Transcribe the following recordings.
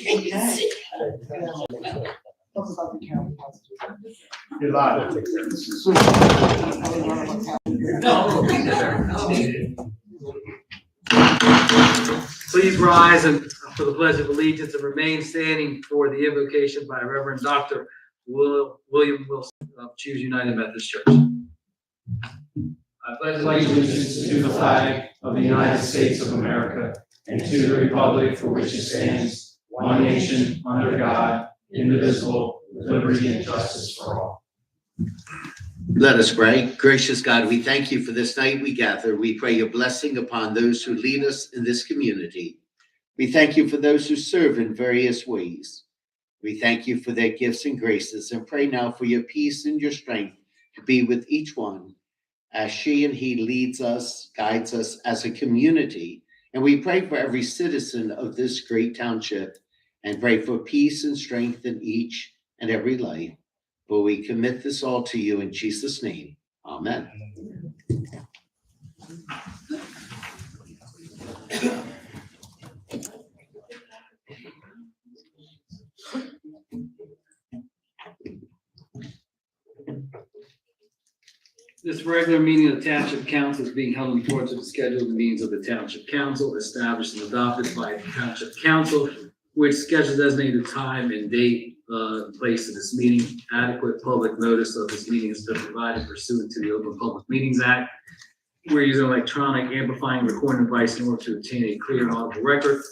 You're live. Please rise and for the Pledge of Allegiance and remain standing for the invocation by Reverend Dr. William Wilson of Choose United Methodist Church. I pledge allegiance to the flag of the United States of America and to the republic for which it stands, one nation, under God, indivisible, with liberty and justice for all. Let us pray. Gracious God, we thank you for this night we gather. We pray your blessing upon those who lead us in this community. We thank you for those who serve in various ways. We thank you for their gifts and graces and pray now for your peace and your strength to be with each one as she and he leads us, guides us as a community. And we pray for every citizen of this great township and pray for peace and strength in each and every life. For we commit this all to you in Jesus' name. Amen. This regular meeting of the Township Council is being held in accordance with the scheduled meetings of the Township Council established and adopted by the Township Council, which schedule designated time and date and place of this meeting. Adequate public notice of this meeting has been provided pursuant to the Open Public Meetings Act. We're using electronic amplifying recording device in order to obtain a clear and audible record.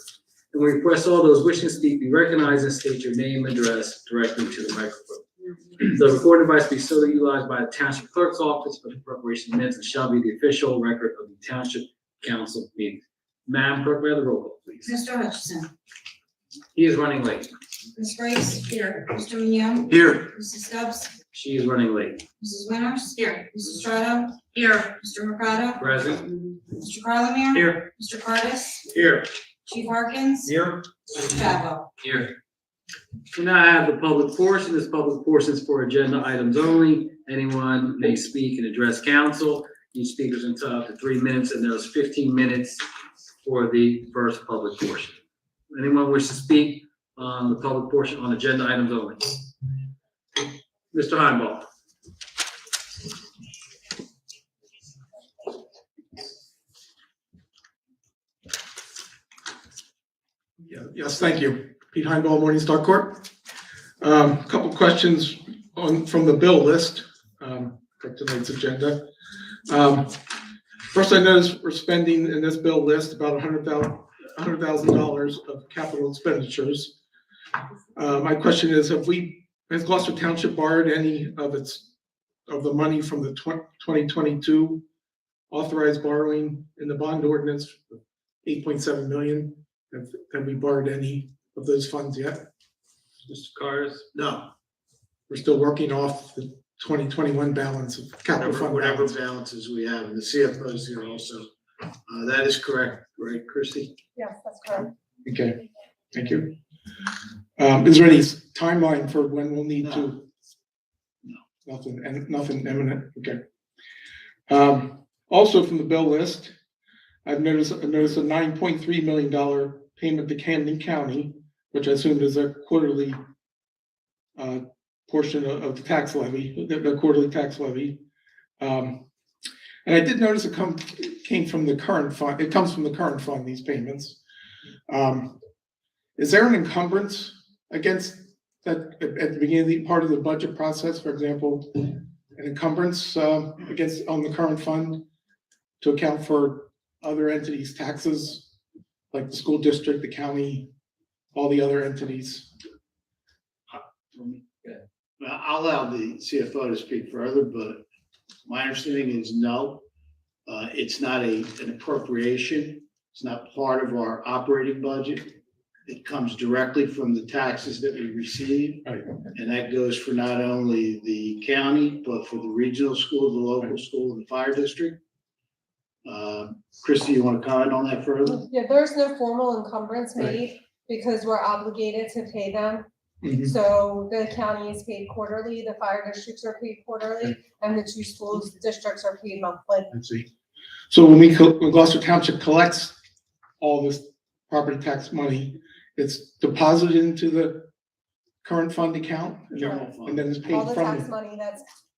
And we request all those wishing to speak be recognized and state your name and address directly to the microphone. The recording device be solely utilized by the Township Clerk's Office for the preparation of minutes and shall be the official record of the Township Council meeting. Madam Clerk, may I have the roll call, please? Mr. Hutchison. He is running late. Ms. Grace. Here. Mr. Mignon. Here. Mrs. Stubbs. She is running late. Mrs. Winters. Here. Mrs. Strato. Here. Mr. Mercado. Present. Mr. Carlemere. Here. Mr. Cardis. Here. Chief Harkins. Here. Mr. Chadwell. Here. We now have the public portion. This public portion is for agenda items only. Anyone may speak and address council. Each speaker is entitled to 3 minutes, and there's 15 minutes for the first public portion. Anyone wish to speak on the public portion on agenda items only? Mr. Heinball. Yes, thank you. Pete Heinball, Morningstar Court. A couple questions from the bill list for tonight's agenda. First, I noticed we're spending in this bill list about $100,000 of capital expenditures. My question is, has Gloucester Township borrowed any of the money from the 2022 authorized borrowing in the bond ordinance, $8.7 million? Have we borrowed any of those funds yet? Mr. Cars? No, We're still working off the 2021 balance of capital fund whatever balance. balances we have, and the CFO is here also. That is correct, right, Christie? Yes, that's correct. Okay, thank you. Is there any timeline for when we'll need to? No. Nothing imminent, okay. Also from the bill list, I've noticed a $9.3 million payment to Camden County, which I assume is a quarterly portion of the tax levy, the quarterly tax levy. And I did notice it came from the current fund. It comes from the current fund, these payments. Is there an encumbrance against that at the beginning of the part of the budget process, for example, an encumbrance against on the current fund to account for other entities' taxes, like the school district, the county, all the other entities? Well, I'll allow the CFO to speak further, but my understanding is no. It's not an appropriation. It's not part of our operating budget. It comes directly from the taxes that we receive. Right. And that goes for not only the county, but for the regional school, the local school, and the fire district. Christy, you want to comment on that further? Yeah, there's no formal encumbrance made because we're obligated to pay them. Mhm. So the county is paid quarterly, the fire districts are paid quarterly, and the two schools districts are paid monthly. Let's see. So when Gloucester Township collects all this property tax money, It's deposited into the current fund account General fund. and then it's paid All the tax from, money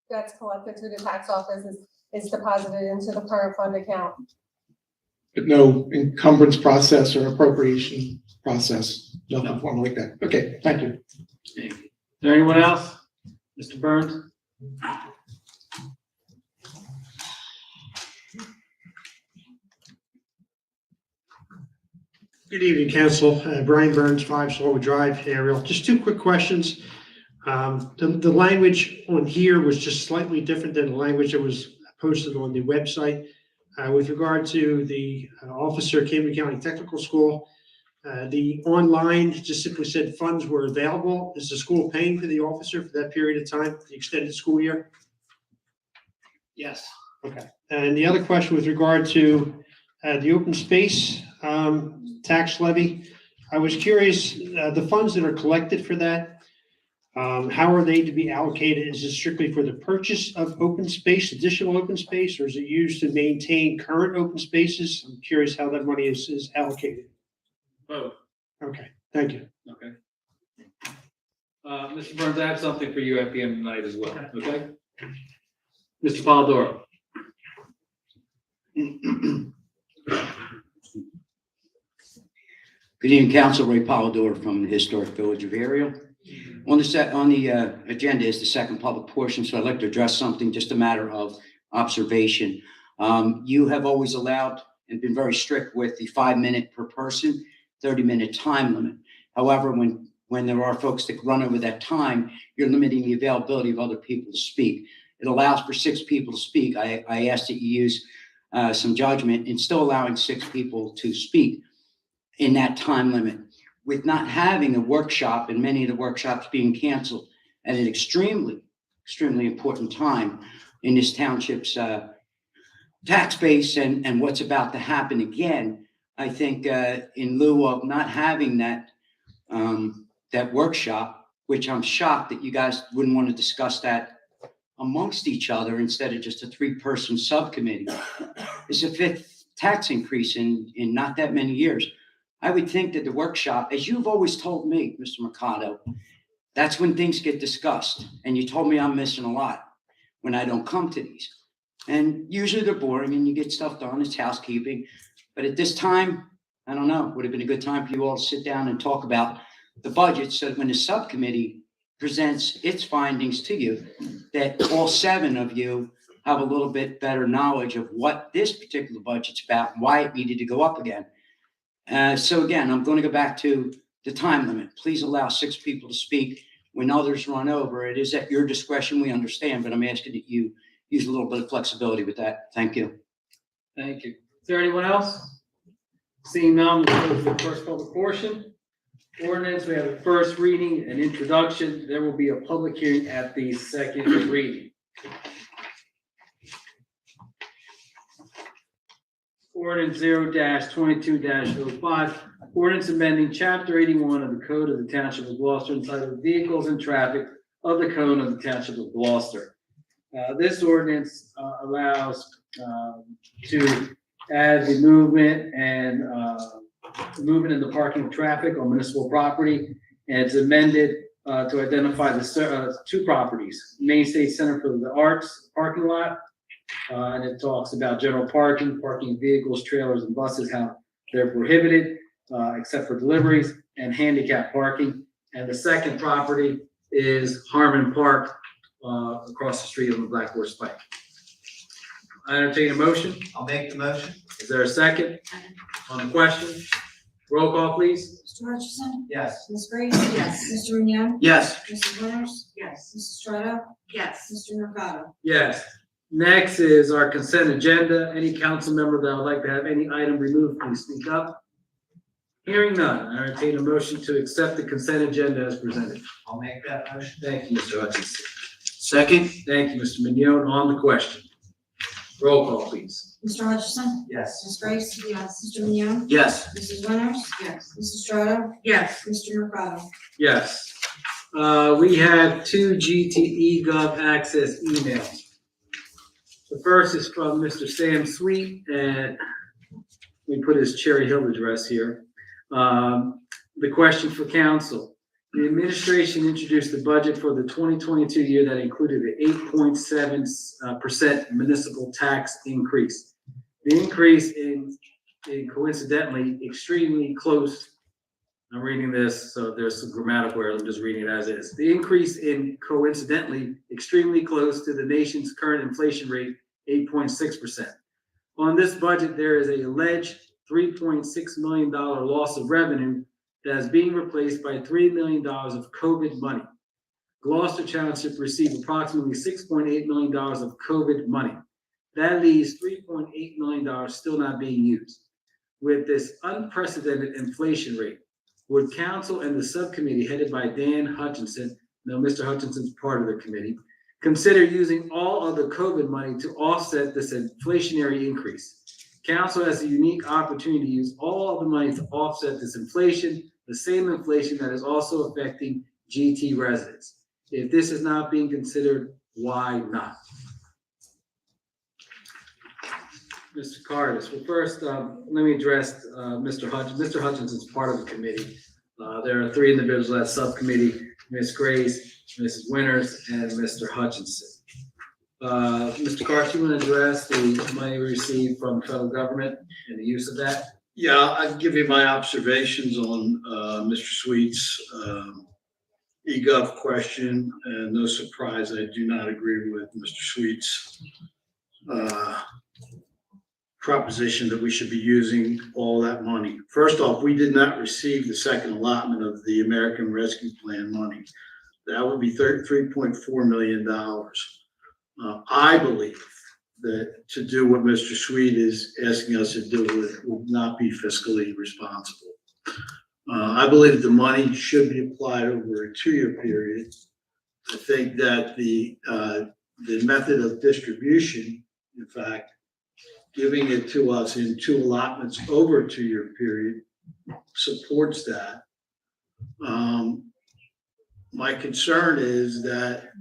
that's collected through the tax office is deposited into the current fund account. but no encumbrance process or appropriation process, No. nothing formal like that. Okay, thank you. Is there anyone else? Mr. Burns? Good evening, council. Brian Burns, 5 Slowood Drive, Ariel. Just 2 quick questions. The language on here was just slightly different than the language that was posted on the website. With regard to the officer, Camden County Technical School, the online just simply said funds were available. Is the school paying for the officer for that period of time, the extended school year? Yes. Okay. And the other question with regard to the open space tax levy, I was curious, the funds that are collected for that, how are they to be allocated? Is it strictly for the purchase of open space, additional open space, or is it used to maintain current open spaces? I'm curious how that money is allocated. Both. Okay, thank you. Okay. Mr. Burns, I have something for you at the end of the night as well, okay? Mr. Polidoro. Good evening, Council. Ray Polidoro from the Historic Village of Ariel. On the agenda is the second public portion, so I'd like to address something, just a matter of observation. You have always allowed and been very strict with the 5-minute per person, 30-minute time limit. However, when there are folks that run over that time, you're limiting the availability of other people to speak. It allows for 6 people to speak. I ask that you use some judgment in still allowing 6 people to speak in that time limit. With not having a workshop and many of the workshops being canceled at an extremely important time in this township's tax base and what's about to happen again, I think in lieu of not having that workshop, which I'm shocked that you guys wouldn't want to discuss that amongst each other instead of just a 3-person subcommittee, is the 5th tax increase in not that many years. I would think that the workshop, as you've always told me, Mr. Mercado, that's when things get discussed. And you told me I'm missing a lot when I don't come to these. And usually they're boring and you get stuff done. It's housekeeping. But at this time, I don't know, would have been a good time for you all to sit down and talk about the budget so that when the subcommittee presents its findings to you, that all 7 of you have a little bit better knowledge of what this particular budget's about, why it needed to go up again. So again, I'm going to go back to the time limit. Please allow 6 people to speak. When others run over, it is at your discretion, we understand, but I'm asking that you use a little bit of flexibility with that. Thank you. Thank you. Is there anyone else? Seeing none, we'll go to the first public portion. Ordinance, we have a first reading and introduction. There will be a public hearing at the second reading. Ordinance 0-22-05, ordinance amending chapter 81 of the Code of the Township of Gloucester entitled Vehicles and Traffic of the Code of the Township of Gloucester. This ordinance allows to add the movement and in the parking of traffic on municipal property, and it's amended to identify the 2 properties: Main State Center for the Arts parking lot, and it talks about general parking vehicles, trailers, and buses, how they're prohibited except for deliveries, and handicap parking. And the second property is Harmon Park across the street on the Black Horse Pike. I entertain a motion. I'll make the motion. Is there a second on the question? Roll call, please. Mr. Hutchison? Yes. Ms. Grace? Yes. Mr. Vignano? Yes. Mrs. Winters? Yes. Mrs. Strata? Yes. Mr. Mercado? Yes. Next is our consent agenda. Any council member that would like to have any item removed, please speak up. Hearing none, I entertain a motion to accept the consent agenda as presented. I'll make that motion. Thank you, Mr. Hutchinson. Second. Thank you, Mr. Mignone. On the question. Roll call, please. Mr. Hutchison? Yes. Ms. Grace? Yes. Mr. Vignano? Yes. Mrs. Winters? Yes. Mrs. Strata? Yes. Mr. Mercado? Yes. We have 2 GTE Gov access emails. The first is from Mr. Sam Sweet, and we put his Cherry Hill address here. The question for council. The administration introduced the budget for the 2022 year that included an 8.7% municipal tax increase. The increase in coincidentally extremely close. I'm reading this, so there's some grammatical error. I'm just reading it as is. The increase in coincidentally extremely close to the nation's current inflation rate, 8.6%. On this budget, there is a alleged $3.6 million loss of revenue that is being replaced by $3 million of COVID money. Gloucester Township received approximately $6.8 million of COVID money. That leaves $3.8 million still not being used. With this unprecedented inflation rate, would council and the subcommittee headed by Dan Hutchinson, now Mr. Hutchinson's part of the committee, consider using all of the COVID money to offset this inflationary increase? Council has a unique opportunity to use all of the money to offset this inflation, the same inflation that is also affecting GT residents. If this is not being considered, why not? Mr. Cardis, well, first, let me address Mr. Hutchinson. Mr. Hutchinson's part of the committee. There are three individuals at subcommittee: Ms. Grace, Mrs. Winters, and Mr. Hutchinson. Mr. Cardis, you want to address the money we received from the federal government and the use of that? Yeah, I'll give you my observations on Mr. Sweet's eGov question, and no surprise, I do not agree with Mr. Sweet's proposition that we should be using all that money. First off, we did not receive the second allotment of the American Rescue Plan money. That would be $33.4 million. I believe that to do what Mr. Sweet is asking us to do would not be fiscally responsible. I believe the money should be applied over a 2-year period. I think that the method of distribution, in fact, giving it to us in 2 allotments over a 2-year period supports that. My concern is that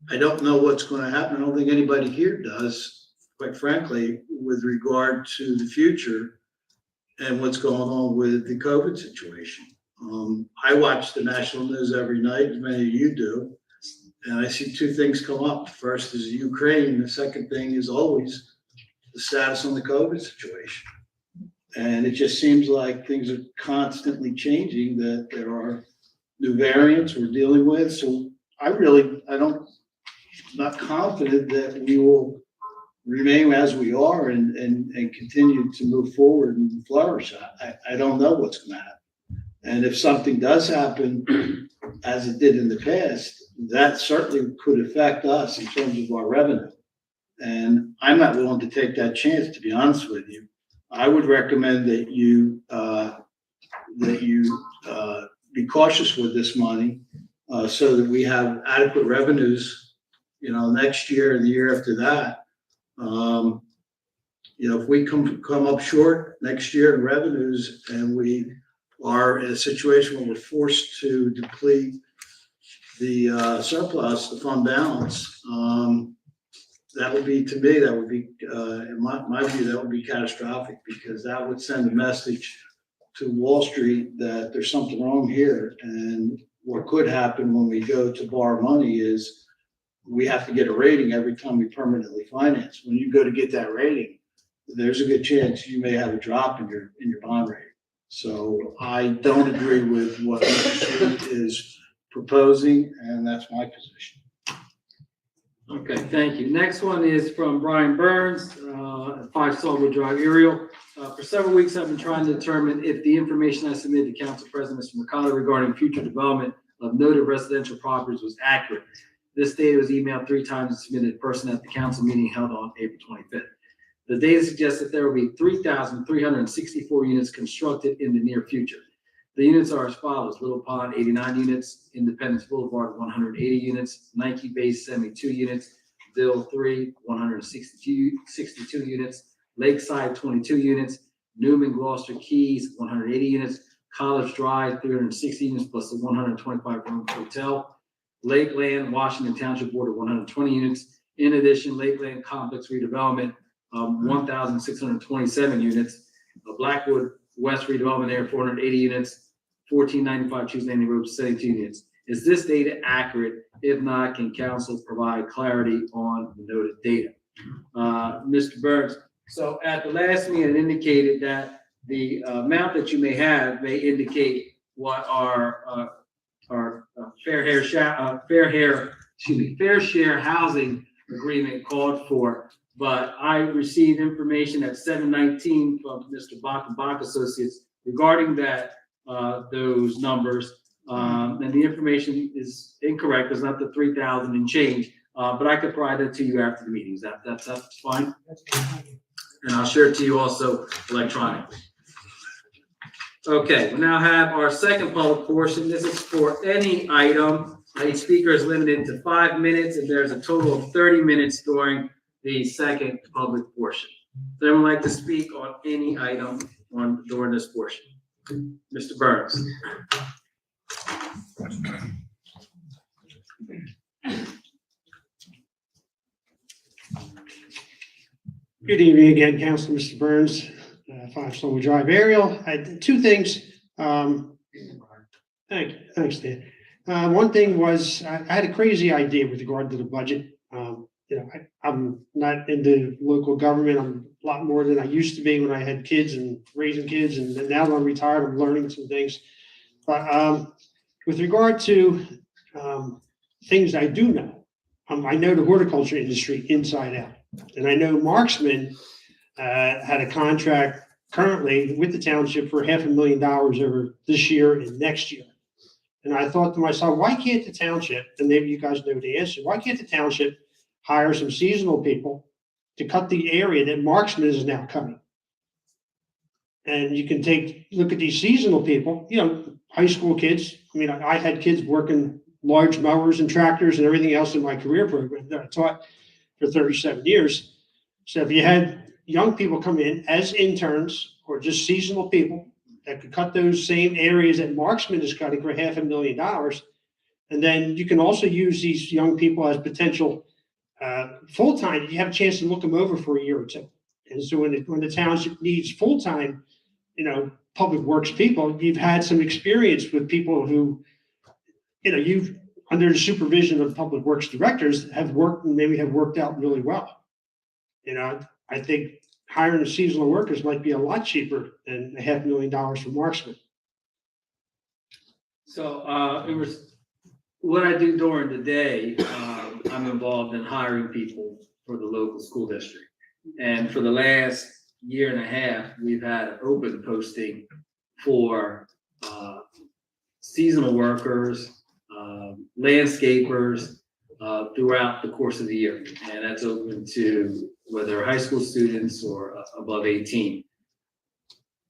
I don't know what's going to happen. I don't think anybody here does, quite frankly, with regard to the future and what's going on with the COVID situation. I watch the national news every night, as many of you do, and I see 2 things come up. The first is Ukraine. The second thing is always the status on the COVID situation. And it just seems like things are constantly changing, that there are new variants we're dealing with. So I'm not confident that we will remain as we are and continue to move forward and flourish. I don't know what's going to happen. And if something does happen, as it did in the past, that certainly could affect us in terms of our revenue. And I'm not willing to take that chance, to be honest with you. I would recommend that you be cautious with this money so that we have adequate revenues, next year and the year after that. If we come up short next year in revenues and we are in a situation where we're forced to deplete the surplus, the fund balance, that would be, to me, in my view, that would be catastrophic, because that would send a message to Wall Street that there's something wrong here. And what could happen when we go to borrow money is we have to get a rating every time we permanently finance. When you go to get that rating, there's a good chance you may have a drop in your bond rating. So I don't agree with what Mr. Sweet is proposing, and that's my position. Okay, thank you. Next one is from Brian Burns, 5 Salwood Drive, Ariel. For several weeks, I've been trying to determine if the information I submitted to Council President Mr. McConnell regarding future development of noted residential properties was accurate. This data was emailed 3 times and submitted in person at the council meeting held on April 25th. The data suggests that there will be 3,364 units constructed in the near future. The units are as follows: Little Pond, 89 units; Independence Boulevard, 180 units; Nike Base, 72 units; Bill 3, 162 units; Lakeside, 22 units; Newman, Gloucester, Keys, 180 units; College Drive, 360 units plus a 125-room hotel; Lakeland, Washington Township Board of 120 units. In addition, Lakeland Complex Redevelopment, 1,627 units; Blackwood West Redevelopment Area, 480 units; 1495 Tuesday Road, 72 units. Is this data accurate? If not, can council provide clarity on the noted data? Mr. Burns, so at the last meeting, it indicated that the amount that you may have may indicate what our fair share housing agreement called for. But I received information at 719 from Mr. Bach and Bach Associates regarding that, those numbers. And the information is incorrect. It's not the 3,000 and change. But I could provide that to you after the meetings. That's fine. And I'll share it to you also electronically. Okay, we now have our second public portion. This is for any item. Each speaker is limited to 5 minutes, and there's a total of 30 minutes during the second public portion. Does anyone like to speak on any item during this portion? Mr. Burns. Good evening again, Council, Mr. Burns, 5 Slowwood Drive Ariel. I had two things. Thanks, Dan. One thing was I had a crazy idea with regard to the budget. I'm not into local government. I'm a lot more than I used to be when I had kids and raising kids, and now that I'm retired, I'm learning some things. But with regard to things I do know, I know the horticulture industry inside out. And I know Marksman had a contract currently with the township for $500,000 over this year and next year. And I thought to myself, why can't the township, and maybe you guys know the answer, why can't the township hire some seasonal people to cut the area that Marksman is now cutting? And you can look at these seasonal people, high school kids. I mean, I had kids working large mowers and tractors and everything else in my career program that I taught for 37 years. So if you had young people come in as interns or just seasonal people that could cut those same areas that Marksman is cutting for $500,000, and then you can also use these young people as potential full-time, you have a chance to look them over for a year or two. And so when the township needs full-time, public works people, you've had some experience with people who, you've under the supervision of public works directors have worked out really well. I think hiring seasonal workers might be a lot cheaper than $500,000 for Marksman. So what I do during the day, I'm involved in hiring people for the local school district. And for the last year and a half, we've had an open posting for seasonal workers, landscapers throughout the course of the year. And that's open to whether high school students or above 18.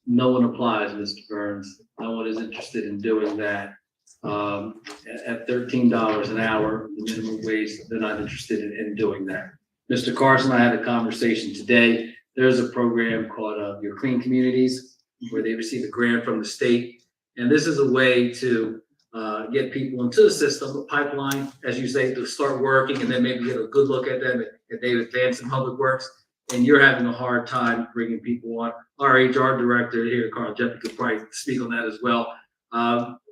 No one applies, Mr. Burns. No one is interested in doing that. At $13 an hour, the minimum wage, they're not interested in doing that. Mr. Carson, I had a conversation today. There's a program called Your Clean Communities, where they receive a grant from the state. And this is a way to get people into the system, a pipeline, as you say, to start working, and then maybe get a good look at them if they advance in public works. And you're having a hard time bringing people on. Our HR director here, Carl Jeffrey, could probably speak on that as well.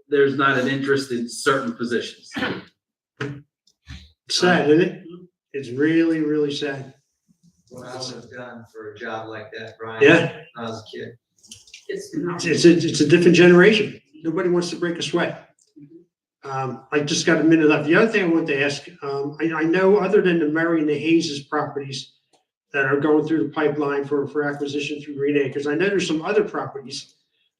There's not an interest in certain positions. Sad, isn't it? It's really, really sad. What I would have done for a job like that, Brian. Yeah. When I was a kid. It's a different generation. Nobody wants to break a sweat. I just got a minute left. The other thing I wanted to ask, I know other than the Murray and the Hayes properties that are going through the pipeline for acquisition through Green Acres, I know there's some other properties.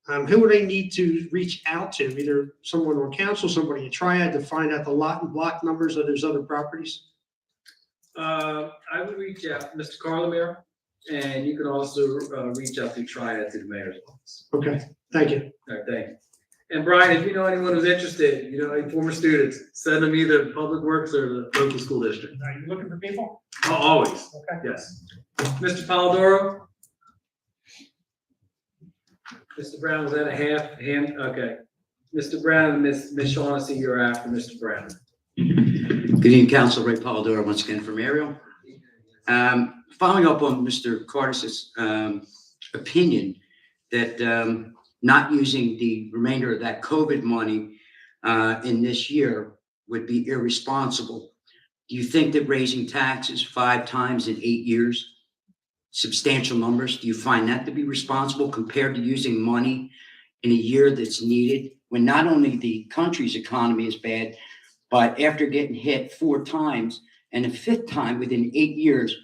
Who would I need to reach out to? Either someone on council, somebody at Triad, to find out the lot and block numbers of those other properties? I would reach out, Mr. Carlemere, and you can also reach out to Triad to the mayor's office. Okay, thank you. All right, thank you. And Brian, if you know anyone who's interested, any former students, send them either Public Works or the local school district. Are you looking for people? Oh, always. Okay. Yes. Mr. Polidoro? Mr. Brown, was that a hand? Okay. Mr. Brown and Ms. Shaughnessy, you're after Mr. Brown. Good evening, Council. Ray Polidoro, once again from Ariel. Following up on Mr. Carter's opinion that not using the remainder of that COVID money in this year would be irresponsible. Do you think that raising taxes 5 times in 8 years, substantial numbers, do you find that to be responsible compared to using money in a year that's needed when not only the country's economy is bad, but after getting hit 4 times and a 5th time within 8 years,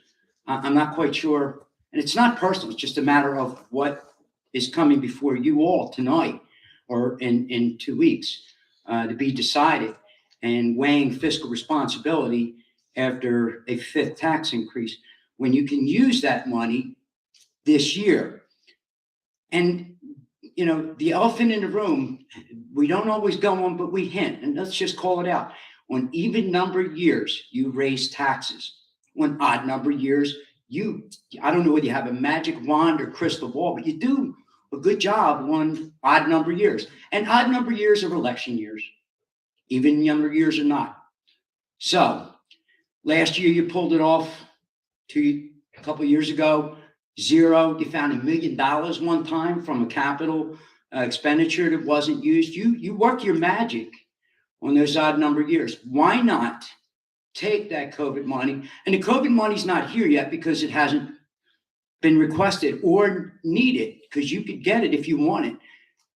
I'm not quite sure. And it's not personal, it's just a matter of what is coming before you all tonight or in 2 weeks to be decided, and weighing fiscal responsibility after a 5th tax increase when you can use that money this year. And, you know, the elephant in the room, we don't always go on, but we hint, and let's just call it out. On even number years, you raise taxes. On odd number years, I don't know whether you have a magic wand or crystal ball, but you do a good job on odd number years. And odd number years are election years. Even younger years are not. So last year you pulled it off. A couple of years ago, 0. You found $1 million one time from a capital expenditure that wasn't used. You work your magic on those odd number years. Why not take that COVID money? And the COVID money's not here yet because it hasn't been requested or needed, because you could get it if you want it.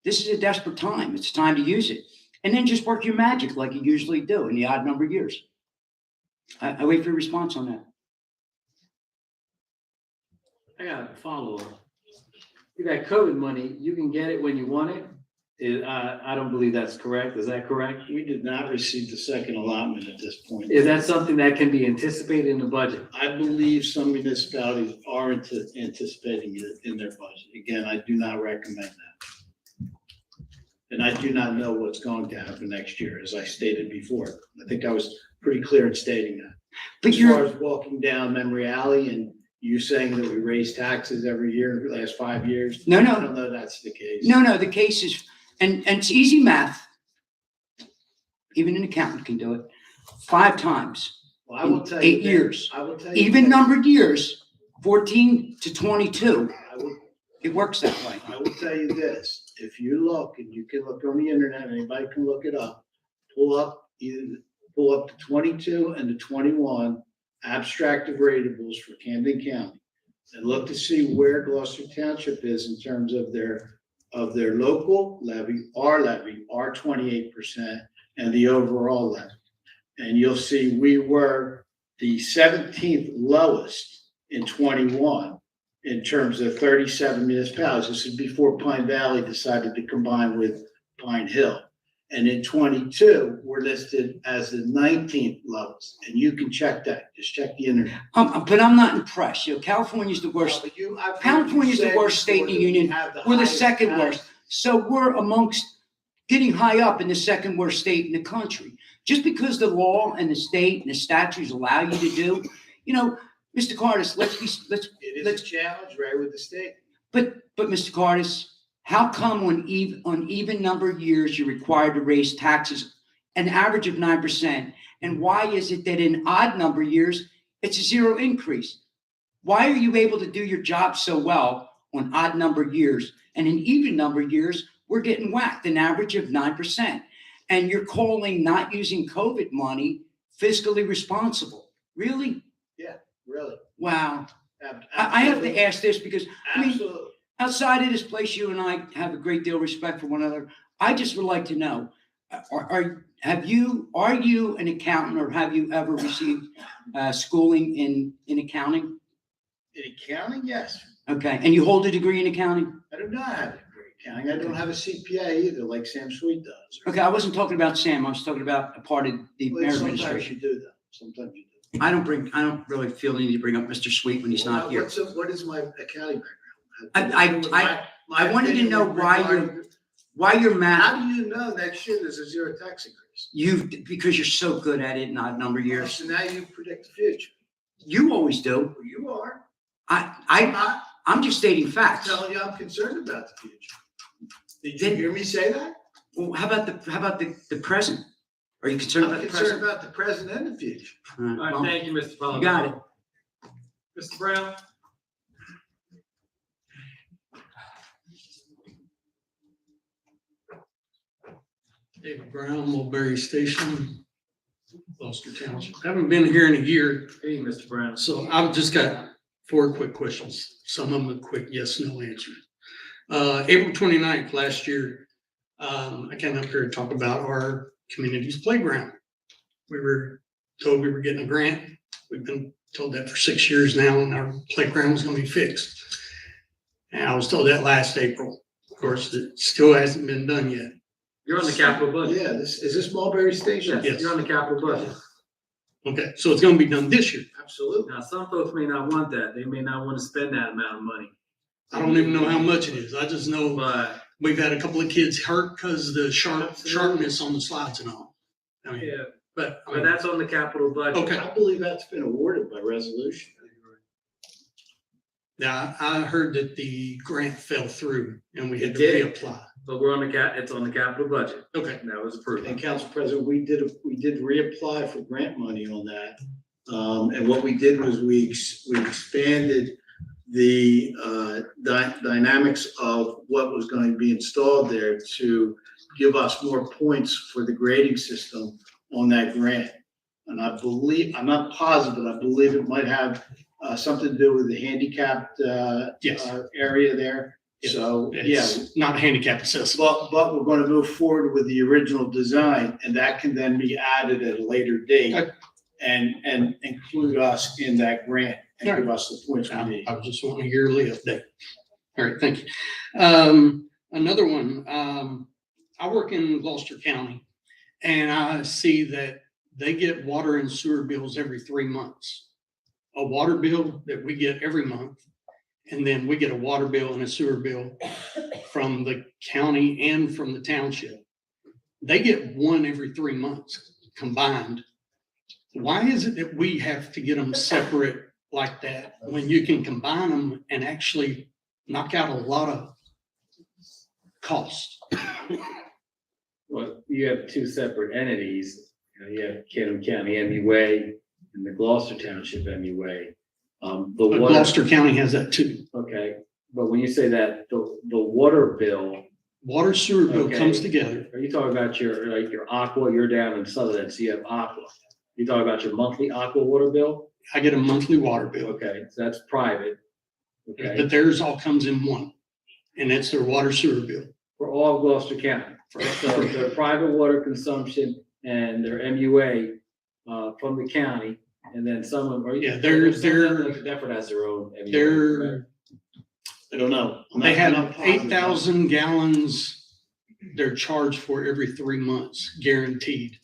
This is a desperate time. It's time to use it. And then just work your magic like you usually do in the odd number years. I wait for your response on that. I got a follow-up. You got COVID money, you can get it when you want it. I don't believe that's correct. Is that correct? We did not receive the second allotment at this point. Is that something that can be anticipated in the budget? I believe some municipalities are anticipating it in their budget. Again, I do not recommend that. And I do not know what's going to happen next year, as I stated before. I think I was pretty clear in stating that. But As far as walking down memory alley and you saying that we raise taxes every year in the last 5 years. No. I don't know that's the case. No, the case is, and it's easy math. Even an accountant can do it. 5 times. Well, I will tell you 8 years. I will tell you Even this. numbered years, 14 to 22. It works that way. I will tell you this, if you look, and you can look on the internet, anybody can look it up, pull up to 22 and to 21 abstractive ratables for Camden County, and look to see where Gloucester Township is in terms of their local levy, our 28%, and the overall levy. And you'll see we were the 17th lowest in 21 in terms of 37 municipalities. This is before Pine Valley decided to combine with Pine Hill. And in 22, we're listed as the 19th lowest. And you can check that. Just check the internet. But I'm not impressed. You know, California's the worst. California's the worst state in the union. We're the second worst. So we're amongst getting high up in the second worst state in the country. Just because the law and the state and the statutes allow you to do, you know, Mr. Cardis, It is a challenge, right, with the state. But Mr. Cardis, how come on even number of years you're required to raise taxes an average of 9%? And why is it that in odd number years, it's a 0 increase? Why are you able to do your job so well on odd number years? And in even number years, we're getting whacked, an average of 9%. And you're calling not using COVID money fiscally responsible. Really? Yeah, really. Wow. I have to ask this because, I mean, Absolutely. outside of this place, you and I have a great deal of respect for one another. I just would like to know, are you an accountant, or have you ever received schooling in accounting? In accounting, yes. Okay, and you hold a degree in accounting? I do not have a degree in accounting. I don't have a CPA either, like Sam Sweet does. Okay, I wasn't talking about Sam. I was talking about a part of the Well, mayor sometimes administration. you do, though. Sometimes you do. I don't really feel the need to bring up Mr. Sweet when he's not here. What is my accounting I background? My wanted to opinion know regarding- why you're mad. How do you know next year there's a 0 tax increase? Because you're so good at it in odd number years. So now you predict the future. You always do. Well, you are. I'm just stating I'm facts. telling you, I'm concerned about the future. Did you hear me say that? Well, how about the present? Are you concerned I'm about the concerned present? about the present and the future. All right, thank you, Mr. Pellegrini. You got it. Mr. Brown? David Brown, Mulberry Station, Gloucester Township. Haven't been here in a year, Hey, Mr. Brown. so I've just got 4 quick questions. Some of them a quick yes, no answer. April 29th last year, I came up here to talk about our community's playground. We were told we were getting a grant. We've been told that for 6 years now, and our playground was gonna be fixed. And I was told that last April. Of course, it still hasn't been done yet. You're on the capital budget. Yeah, is this Mulberry Station? Yes. You're on the capital budget. Okay, so it's gonna be done this year. Absolutely. Now, some folks may not want that. They may not want to spend that amount of money. I don't even know how much it is. I just know But, we've had a couple of kids hurt because the sharpness on the slides and all. I mean, yeah, but but that's on the capital budget. Okay. I believe that's been awarded by resolution. yeah, I heard that the grant fell through and we had to It did? reapply. But we're on the it's on the capital budget. Okay, And that was approved. And Council President, we did reapply for grant money on that. And what we did was we expanded the dynamics of what was going to be installed there to give us more points for the grading system on that grant. And I believe, I'm not positive, but I believe it might have something to do with the handicapped Yes. area there. So, yeah, it's not handicap accessible. but we're going to move forward with the original design, and that can then be added at a later date Okay. and include us in that grant and give us the points we need. I just want a yearly update. All right, thank you. Another one, I work in Gloucester County and I see that they get water and sewer bills every 3 months. A water bill that we get every month, and then we get a water bill and a sewer bill from the county and from the township. They get one every 3 months combined. Why is it that we have to get them separate like that when you can combine them and actually knock out a lot of cost? Well, you have two separate entities. You have Cannon County MUA and the Gloucester Township MUA. The But water, Gloucester County has that too. okay, but when you say that, the water bill, Water sewer bill Okay. comes together. are you talking about your Aqua, you're down in Sutherland, so you have Aqua. You talking about your monthly Aqua water bill? I get a monthly water bill, Okay, so that's private. Okay, but theirs all comes in one. And that's their water sewer bill. for all of Gloucester County. So their private water consumption and their MUA, from the county, and then some of them, Yeah, they're- Deptford has their own. MUA, They're, I don't know. I'm they not have positive. 8,000 gallons they're charged for every 3 months, guaranteed.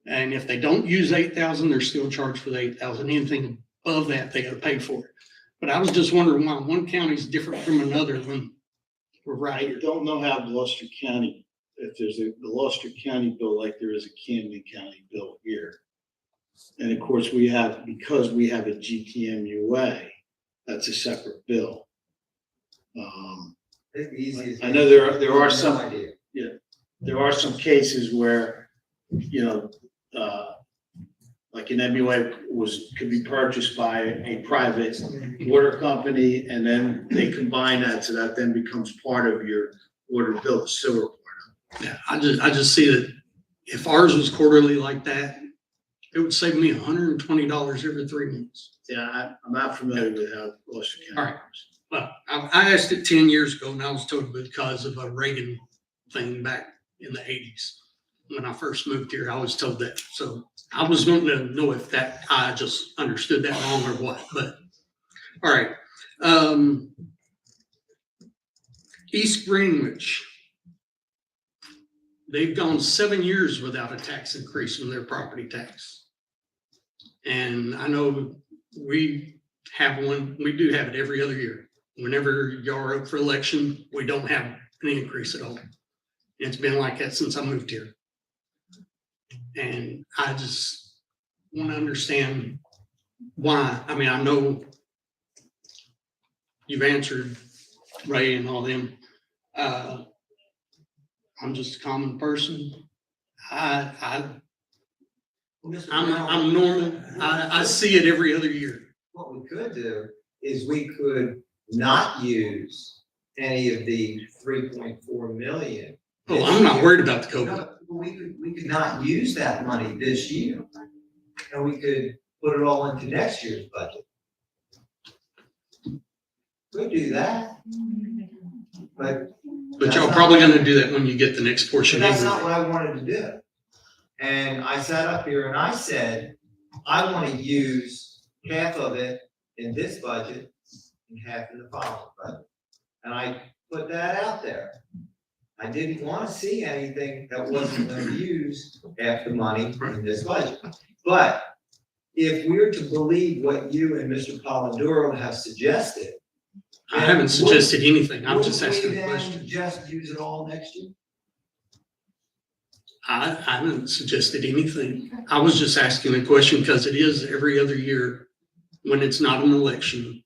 And if they don't use 8,000, they're still charged for the 8,000. Anything above that, they gotta pay for it. But I was just wondering why one county's different from another when we're right I here. don't know how Gloucester County, if there's a Gloucester County bill like there is a Camden County bill here. And of course, because we have a GTMUA, that's a separate bill. I think the easiest. I know there are No some, idea. there are some cases where, like an MUA could be purchased by a private water company, and then they combine that, so that then becomes part of your water bill, the sewer part. Yeah, I just see that if ours was quarterly like that, it would save me $120 every 3 months. Yeah, I'm not familiar with how Gloucester All County right. works. Well, I asked it 10 years ago and I was told because of a Reagan thing back in the 80s. When I first moved here, I was told that. So I was wanting to know if that, I just understood that wrong or what, but, all right. East Greenwich. They've gone 7 years without a tax increase in their property tax. And I know we have one, we do have it every other year. Whenever you're up for election, we don't have an increase at all. It's been like that since I moved here. And I just want to understand why. I mean, I know you've answered Ray and all them. I'm just a common person. I'm normal. I see it every other year. What we could do is we could not use any of the 3.4 million. Oh, I'm not worried about the COVID. we could not use that money this year. And we could put it all into next year's budget. Could do that. But y'all probably gonna do that when you get the next portion. That's not anyway. what I wanted to do. And I sat up here and I said, I want to use half of it in this budget and half in the following budget. And I put that out there. I didn't want to see anything that wasn't going to use half the money in this budget. But if we're to believe what you and Mr. Polidoro have suggested. I haven't suggested anything. I'm just wouldn't we asking a then question. just use it all next year? I haven't suggested anything. I was just asking a question because it is every other year when it's not an election.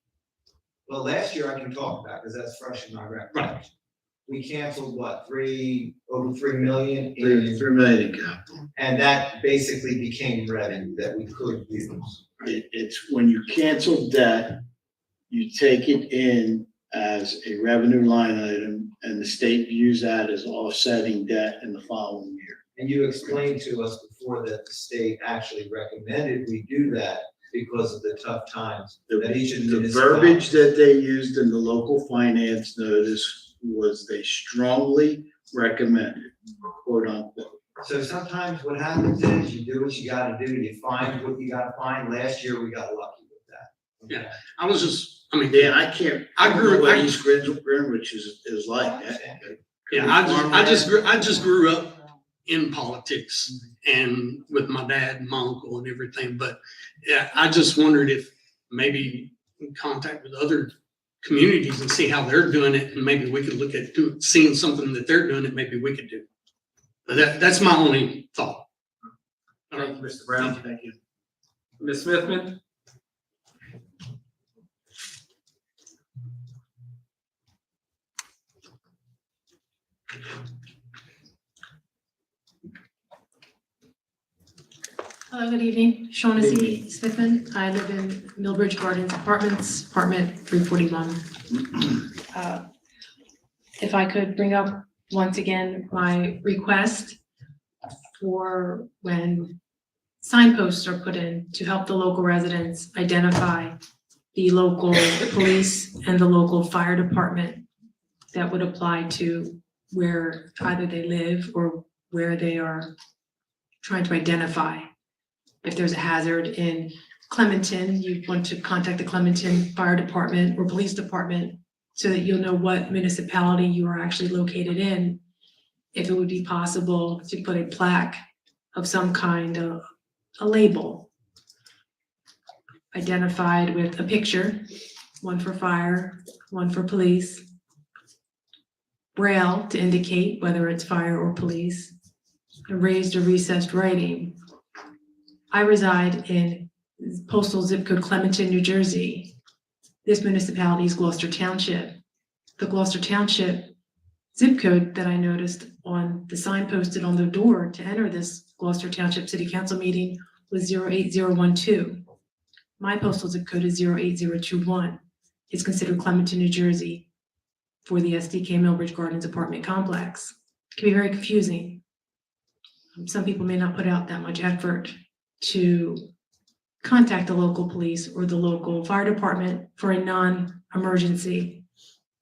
Well, last year I can talk about because that's fresh in my recollection. We canceled what, over 3 million? in- 3 million in capital. And that basically became revenue that we could use. It's when you cancel debt, you take it in as a revenue line item and the state views that as offsetting debt in the following year. And you explained to us before that the state actually recommended we do that because of the tough times that each of the The verbiage that they used in the local finance notice was they strongly recommended, quote unquote. So sometimes what happens is you do what you gotta do, you find what you gotta find. Last year, we got lucky with that. Yeah. I was just, I mean, Dan, I grew- don't know what I- East Greenwich is like. yeah, I just grew up in politics and with my dad and my uncle and everything. But yeah, I just wondered if maybe in contact with other communities and see how they're doing it. And maybe we could look at seeing something that they're doing that maybe we could do. But that's my only thought. All right. Thank you, Mr. Brown. Thank you. Ms. Smithman? Hello, good evening. Shaughnessy Smithman. I live in Millbridge Gardens Apartments, apartment 341. If I could bring up once again my request for when signposts are put in to help the local residents identify the local police and the local fire department that would apply to where either they live or where they are trying to identify. If there's a hazard in Clementon, you want to contact the Clementon Fire Department or Police Department so that you'll know what municipality you are actually located in. If it would be possible to put a plaque of some kind, a label identified with a picture, one for fire, one for police, braille to indicate whether it's fire or police, and raised or recessed writing. I reside in postal zip code Clementon, New Jersey. This municipality is Gloucester Township. The Gloucester Township zip code that I noticed on the sign posted on the door to enter this Gloucester Township City Council meeting was 08012. My postal zip code is 08021. It's considered Clementon, New Jersey for the SDK Millbridge Gardens apartment complex. It can be very confusing. Some people may not put out that much effort to contact the local police or the local fire department for a non-emergency.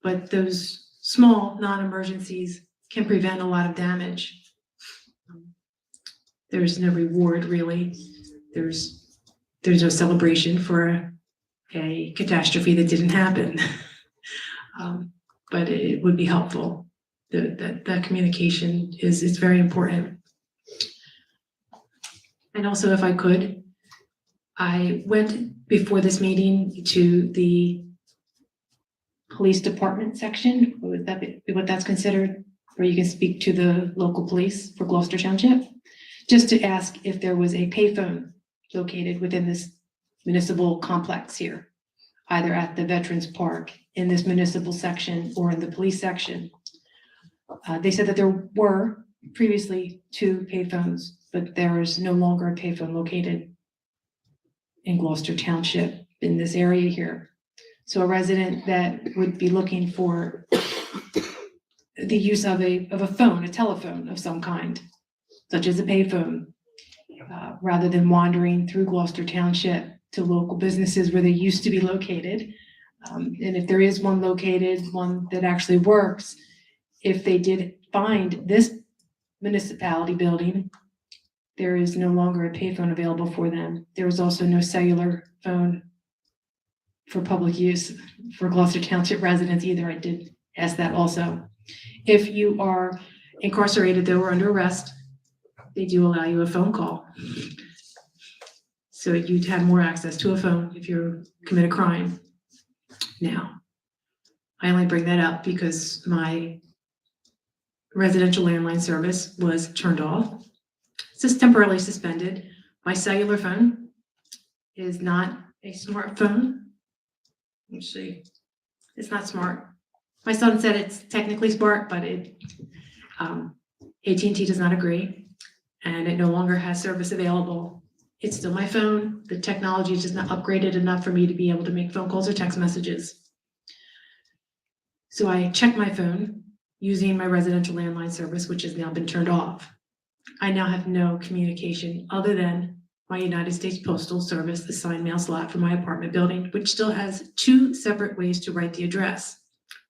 But those small non-emergencies can prevent a lot of damage. There's no reward really. There's no celebration for a catastrophe that didn't happen. But it would be helpful. That communication is very important. And also, if I could, I went before this meeting to the police department section. Would that be what that's considered? Where you can speak to the local police for Gloucester Township, just to ask if there was a payphone located within this municipal complex here, either at the Veterans Park, in this municipal section, or in the police section. They said that there were previously 2 payphones, but there is no longer a payphone located in Gloucester Township in this area here. So a resident that would be looking for the use of a phone, a telephone of some kind, such as a payphone, rather than wandering through Gloucester Township to local businesses where they used to be located. And if there is one located, one that actually works, if they did find this municipality building, there is no longer a payphone available for them. There is also no cellular phone for public use for Gloucester Township residents either. I did ask that also. If you are incarcerated though or under arrest, they do allow you a phone call. So you'd have more access to a phone if you commit a crime. Now, I only bring that up because my residential landline service was turned off. It's just temporarily suspended. My cellular phone is not a smartphone. Let's see. It's not smart. My son said it's technically smart, but AT&T does not agree, and it no longer has service available. It's still my phone. The technology is just not upgraded enough for me to be able to make phone calls or text messages. So I check my phone using my residential landline service, which has now been turned off. I now have no communication other than my United States Postal Service assigned mail slot for my apartment building, which still has 2 separate ways to write the address.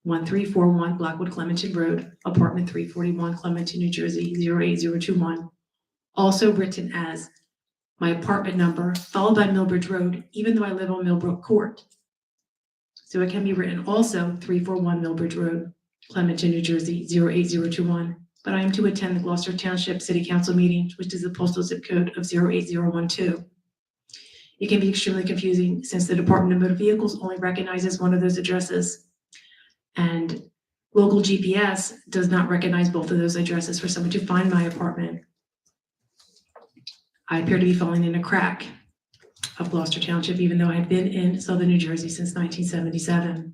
1341 Blackwood Clementon Road, apartment 341, Clementon, New Jersey, 08021. Also written as my apartment number, followed by Millbridge Road, even though I live on Millbrook Court. So it can be written also 341 Millbridge Road, Clementon, New Jersey, 08021. But I am to attend the Gloucester Township City Council meeting, which is the postal zip code of 08012. It can be extremely confusing since the Department of Motor Vehicles only recognizes one of those addresses. And local GPS does not recognize both of those addresses for someone to find my apartment. I appear to be falling in a crack of Gloucester Township, even though I've been in southern New Jersey since 1977.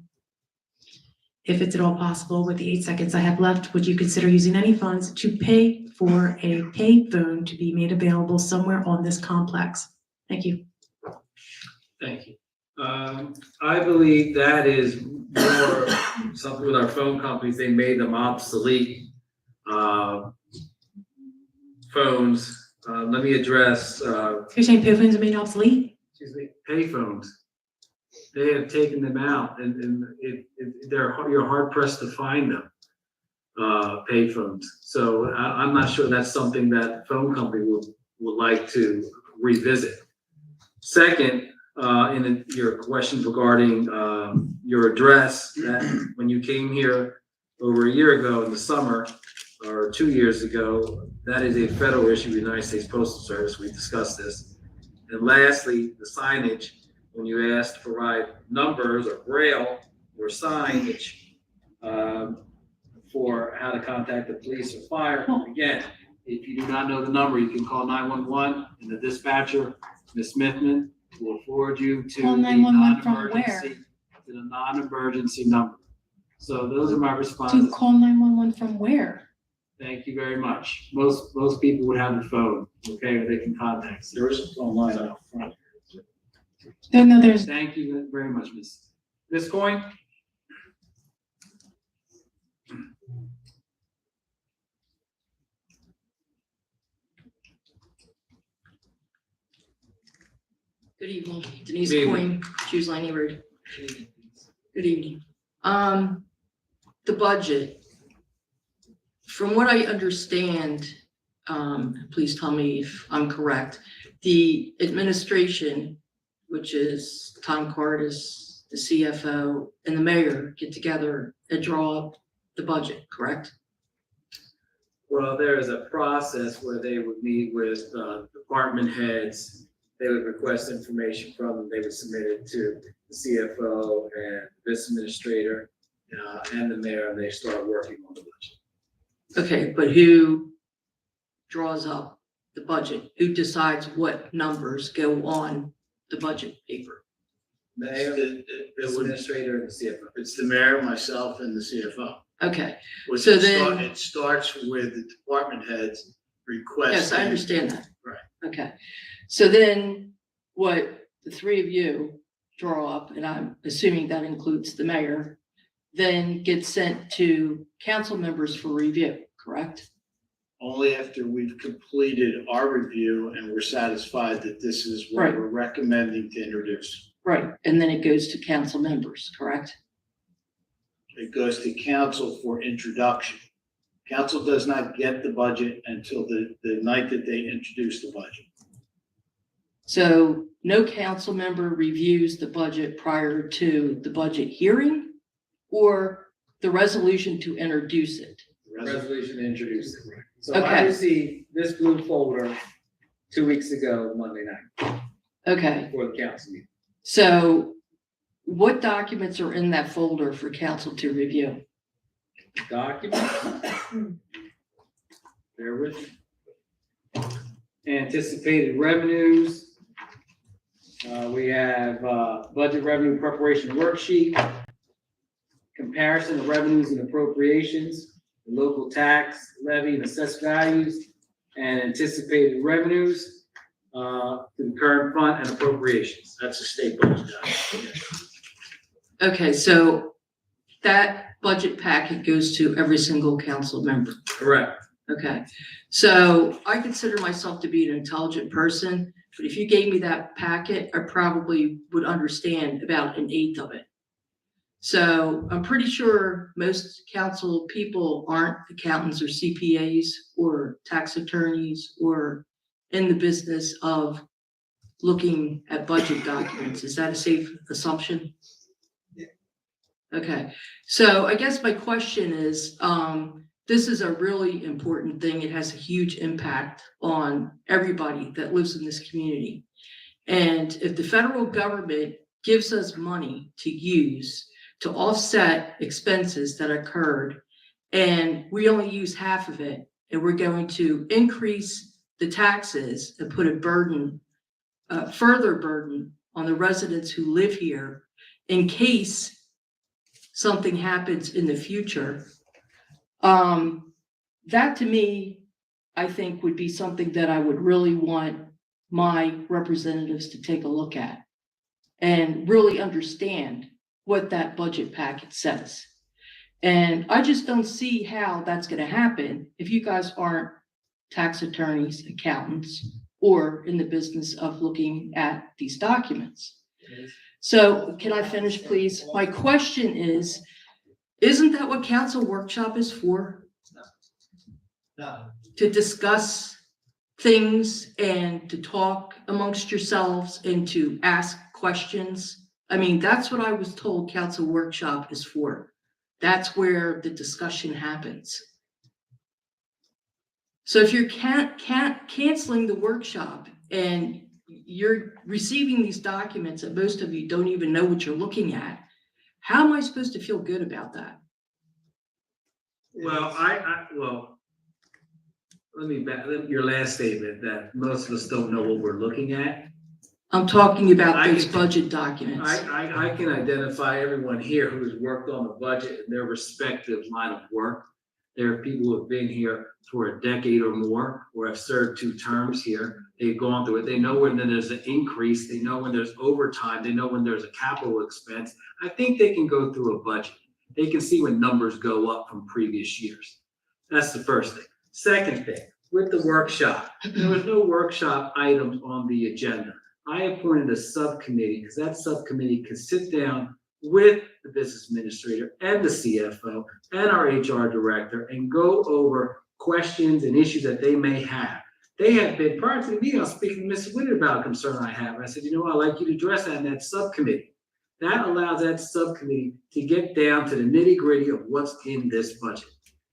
If it's at all possible, with the 8 seconds I have left, would you consider using any funds to pay for a pay phone to be made available somewhere on this complex? Thank you. Thank you. I believe that is more something with our phone companies. They made them obsolete. Phones. Let me address. You're saying pay phones are made obsolete? Excuse me. Pay phones. They have taken them out, and you're hard pressed to find them. Pay phones. So I'm not sure that's something that phone company would like to revisit. Second, in your questions regarding your address, that when you came here over a year ago in the summer, or 2 years ago, that is a federal issue with the United States Postal Service. We discussed this. And lastly, the signage, when you asked to provide numbers or braille or signage for how to contact the police or fire, again, if you do not know the number, you can call 911 and the dispatcher, Ms. Smithman, will forward you to Call the 911 from where? non-emergency, to the non-emergency number. So those are my responses. To call 911 from where? Thank you very much. Most people would have a phone, okay, where they can contact. There is a phone line out front. No, there's. Thank you very much, Ms. Coyne. Good evening, Denise Good Coyne, Hughes Line Road. Good evening. The budget, from what I understand, please tell me if I'm correct, the administration, which is Tom Cardis, the CFO, and the mayor get together and draw up the budget, correct? Well, there is a process where they would meet with department heads. They would request information from them. They would submit it to the CFO and this administrator and the mayor, and they start working on the budget. Okay, but who draws up the budget? Who decides what numbers go on the budget paper? Mayor, the administrator, and the CFO. It's the mayor, myself, and the CFO. Okay, Which So it then- it starts with the department heads requesting. yes, I understand that. Right. Okay, so then what the three of you draw up, and I'm assuming that includes the mayor, then gets sent to council members for review, correct? only after we've completed our review and we're satisfied that this is what Right. we're recommending to introduce. Right, and then it goes to council members, correct? It goes to council for introduction. Council does not get the budget until the night that they introduce the budget. So no council member reviews the budget prior to the budget hearing or the resolution to introduce it? Resolution to introduce it. So Okay. I received this blue folder 2 weeks ago, Monday night, Okay, for the council meeting. so what documents are in that folder for council to review? Document. Bear with me. Anticipated revenues. We have, budget revenue preparation worksheet. Comparison of revenues and appropriations, the local tax levy and assessed values, and anticipated revenues, to the current fund and appropriations. That's the state budget document. Okay, so that budget packet goes to every single council member. Correct. Okay, so I consider myself to be an intelligent person, but if you gave me that packet, I probably would understand about an eighth of it. So I'm pretty sure most council people aren't accountants or CPAs or tax attorneys or in the business of looking at budget documents. Is that a safe assumption? Yeah. Okay, so I guess my question is, this is a really important thing. It has a huge impact on everybody that lives in this community. And if the federal government gives us money to use to offset expenses that occurred, and we only use half of it, and we're going to increase the taxes and put a burden, further burden on the residents who live here in case something happens in the future. That to me, I think would be something that I would really want my representatives to take a look at and really understand what that budget packet says. And I just don't see how that's gonna happen if you guys aren't tax attorneys, accountants, or in the business of looking at these documents. So can I finish, please? My question is, isn't that what council workshop is for? No, To discuss things and to talk amongst yourselves and to ask questions? I mean, that's what I was told council workshop is for. That's where the discussion happens. So if you're canceling the workshop and you're receiving these documents that most of you don't even know what you're looking at, how am I supposed to feel good about that? Well, well, let me back, your last statement that most of us don't know what we're looking at. I'm talking about I those can- budget documents. I can identify everyone here who has worked on the budget in their respective line of work. There are people who have been here for a decade or more, or have served 2 terms here. They've gone through it. They know when there's an increase. They know when there's overtime. They know when there's a capital expense. I think they can go through a budget. They can see when numbers go up from previous years. That's the first thing. Second thing, with the workshop, there was no workshop items on the agenda. I appointed a subcommittee because that subcommittee can sit down with the business administrator and the CFO and our HR director and go over questions and issues that they may have. They have been, prior to the meeting, I was speaking to Mrs. Whitney about a concern I have. I said, you know, I'd like you to address that in that subcommittee. That allows that subcommittee to get down to the nitty gritty of what's in this budget.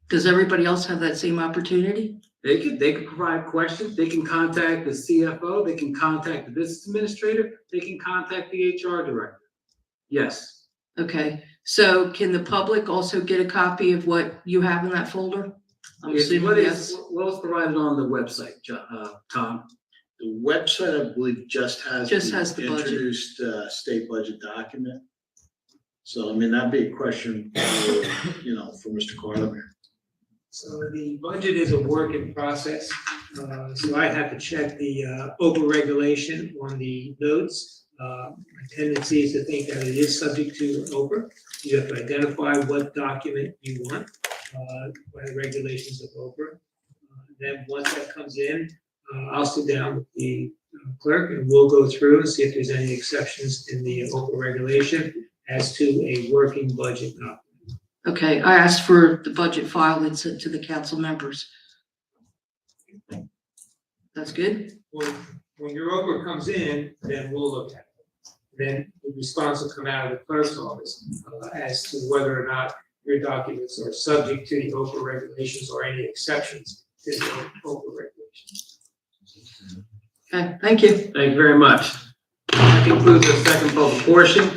Does everybody else have that same opportunity? They could provide questions. They can contact the CFO. They can contact the business administrator. They can contact the HR director. Yes. Okay, so can the public also get a copy of what you have in that folder? I'm assuming yes. What was provided on the website, Tom? The website, I believe, just has the budget. introduced state budget document. So, I mean, that'd be a question, for, you know, for Mr. Carlin. So the budget is a work in process. So I have to check the over-regulation on the notes. My tendency is to think that it is subject to over. You have to identify what document you want by the regulations of over. then once that comes in, I'll sit down with the clerk and we'll go through and see if there's any exceptions in the local regulation as to a working budget document. Okay, I asked for the budget file and sent to the council members. That's good? When your Oprah comes in, then we'll look at it. Then the response will come out of the clerk's office as to whether or not your documents are subject to the Oprah regulations or any exceptions to the Oprah regulations. Okay, thank you. Thank you very much. That concludes the second public portion.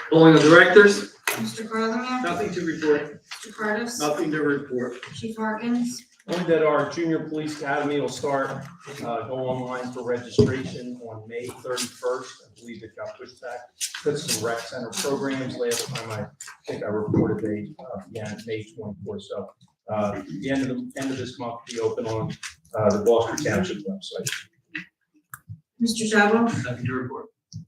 Polling of directors, Mr. Carlo, Nothing to report. Mr. Curtis, Nothing to report. Chief Harkins, Only that our junior police academy will start, go online for registration on May 31st. I believe it got pushed back. Put some rec center programs. Last time I think I reported they began May 24th. So the end of this month will be open on the Gloucester Township website. Mr. Jablon, nothing to report.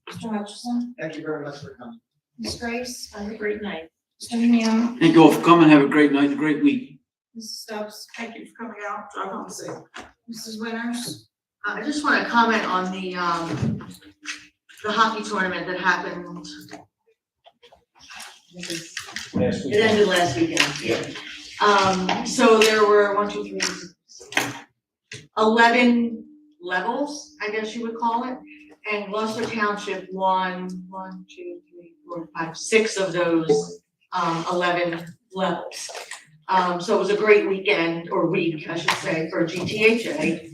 Mr. Hutchison, Thank you very much for coming. Ms. Grace, have a great night. Mr. Minio, Thank you all for coming. Have a great night and a great week. Mrs. Stubbs, thank you for coming out, drive home safe. Mrs. Winters, I just want to comment on the hockey tournament that happened. Last week. It ended last weekend. So there were 11 levels, I guess you would call it. And Gloucester Township won 6 of those 11 levels. So it was a great weekend, or week, I should say, for GTHA.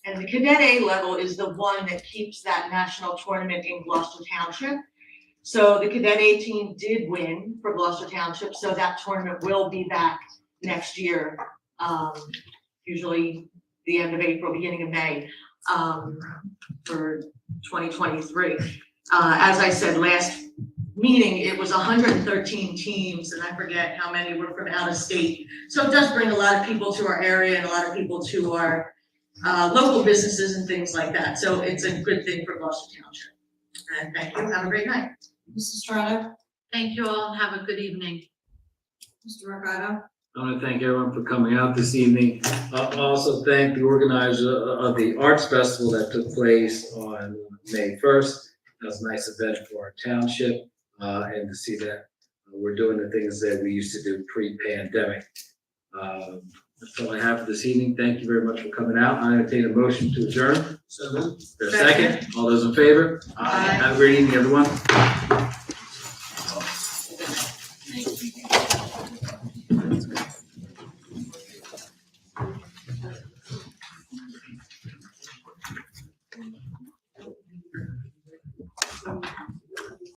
And the Cadet A level is the one that keeps that national tournament in Gloucester Township. So the Cadet A team did win for Gloucester Township, so that tournament will be back next year, usually the end of April, beginning of May, for 2023. As I said last meeting, it was 113 teams, and I forget how many were from out of state. So it does bring a lot of people to our area and a lot of people to our local businesses and things like that. So it's a good thing for Gloucester Township. And thank you. Have a great night. Mrs. Strata, Thank you all. Have a good evening. Mr. Mercado, I want to thank everyone for coming out this evening. I also thank the organizer of the Arts Festival that took place on May 1st. That was a nice event for our township, and to see that we're doing the things that we used to do pre-pandemic. That's all I have for this evening. Thank you very much for coming out. I entertain a motion to adjourn. So moved. Is there a second? All those in favor? Aye. Have a great evening, everyone.